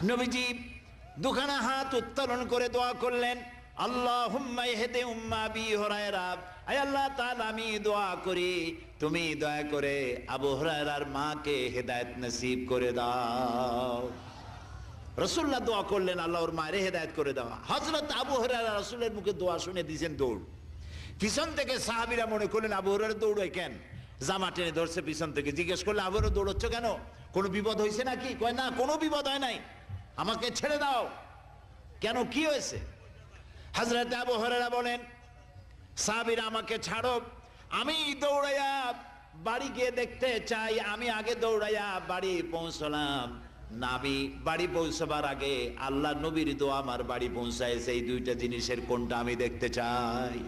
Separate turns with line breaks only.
নবীজি দুখানা হাত উত্তোলন করে দোয়া করলেন, আল্লাহুম্মা ইহদি উম্মা আবি হুরায়রা, আয় আল্লাহ তাআলা আমি দোয়া করি তুমি দয়া করে আবু হুরায়রার মাকে হেদায়েত নসিব করে দাও। রাসূলুল্লাহ দোয়া করলেন আল্লাহ ওর মায়ের হেদায়েত করে দাও। হযরত আবু হুরায়রা রাসূলের মুখে দোয়া শুনে দিয়েছেন দৌড়। পিছন থেকে সাহাবীরা মনে করলেন আবু হুরায়রা দৌড়ায় কেন, জামা টেনে ধরছে পিছন থেকে। জিজ্ঞেস করলে আবু হুরায়রা দৌড়চ্ছ কেন, কোনো বিপদ হয়েছে নাকি? কয় না, কোনো বিপদ হয় নাই, আমাকে ছেড়ে দাও। কেন, কি হয়েছে? হযরত আবু হুরায়রা বলেন, সাহাবীরা আমাকে ছাড়ো, আমি দৌড়াইয়া বাড়ি গিয়ে দেখতে চাই। আমি আগে দৌড়াইয়া বাড়ি পৌঁছলাম, নাবি বাড়ি পৌঁছবার আগে আল্লাহ নবীর দোয়া আমার বাড়ি পৌঁছায়। সেই দুইটা জিনিসের কোনটা আমি দেখতে চাই।